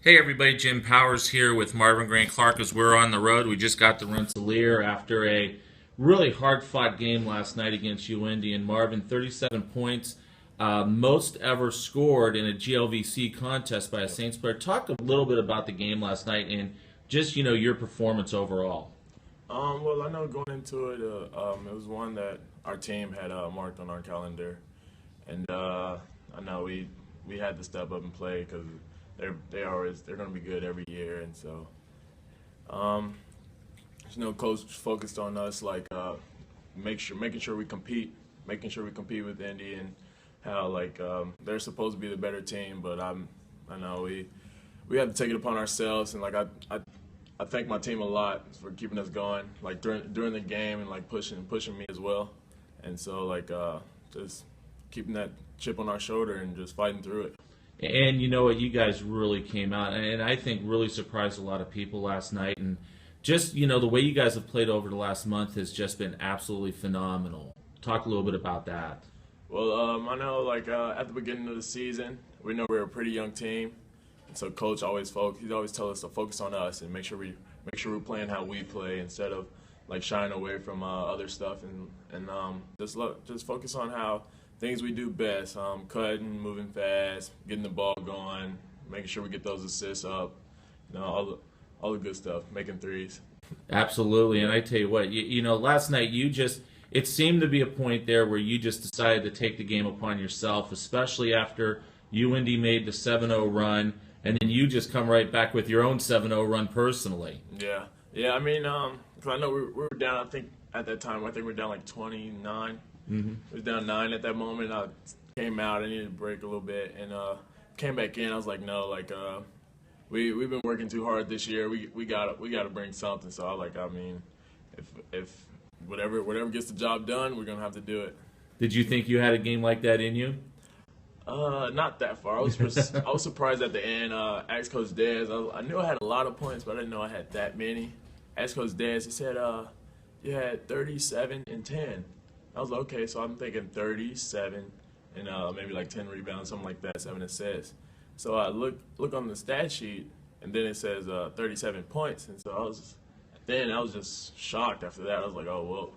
Hey everybody, Jim Powers here with Marvin Grant-Clark as we're on the road. We just got to Rensselaer after a really hard-fought game last night against UIndy, and Marvin, 37 points, most ever scored in a GLVC contest by a Saints player. Talk a little bit about the game last night and just, your performance overall. Well, I know going into it, it was one that our team had marked on our calendar, and I know we had to step up and play because they're going to be good every year, and so coach focused on us making sure we compete, with Indy, and how they're supposed to be the better team, but I know we have to take it upon ourselves, and I thank my team a lot for keeping us going, during the game, and pushing me as well, and so just keeping that chip on our shoulder and just fighting through it. And you know what, you guys really came out, and I think really surprised a lot of people last night. And just, the way you guys have played over the last month has just been absolutely phenomenal. Talk a little bit about that. Well, I know, at the beginning of the season, we know we're a pretty young team, and so Coach he'd always tell us to focus on us and make sure we're playing how we play instead of shying away from other stuff, and just focus on how things we do best, cutting, moving fast, getting the ball going, making sure we get those assists up, all the good stuff, making threes. Absolutely, and I tell you what, last night it seemed to be a point there where you just decided to take the game upon yourself, especially after UIndy made the 7-0 run, and then you just come right back with your own 7-0 run personally. Yeah. I mean, 'cause I know we were down. I think at that time, we were down 29. Mm-hmm. It was down 9 at that moment. I came out. I needed to break a little bit, and came back in. I was like, no, we've been working too hard this year. We gotta bring something. So if whatever gets the job done, we're gonna have to do it. Did you think you had a game like that in you? Not that far. I was surprised at the end. Asked Coach Dez. I knew I had a lot of points, but I didn't know I had that many. Asked Coach Dez. He said, you had 37 and 10. I was like, okay, so I'm thinking 37 and maybe 10 rebounds, something like that, 7 assists. So I look on the stat sheet, and then it says 37 points, and so I was just shocked after that. I was like, oh well,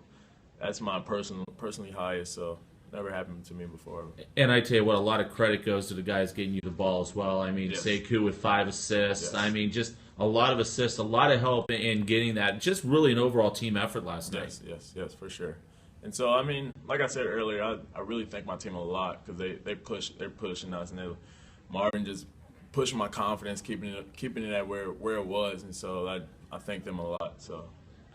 that's my personally highest, so never happened to me before. And I tell you what, a lot of credit goes to the guys getting you the ball as well. I mean, Yes. Sekou with 5 assists. Yes. I mean, just a lot of assists, a lot of help in getting that. Just really an overall team effort last night. Yes, for sure. And so, like I said earlier, I really thank my team a lot because they're pushing us, and Marvin just pushing my confidence, keeping it at where it was, and so I thank them a lot. So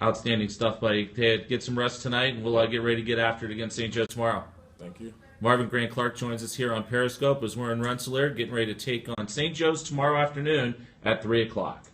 Outstanding stuff, buddy. Ted, get some rest tonight, and we'll get ready to get after it against St. Joe tomorrow. thank you. Marvin Grant-Clark joins us here on Periscope as we're in Rensselaer, getting ready to take on St. Joe's tomorrow afternoon at 3 o'clock.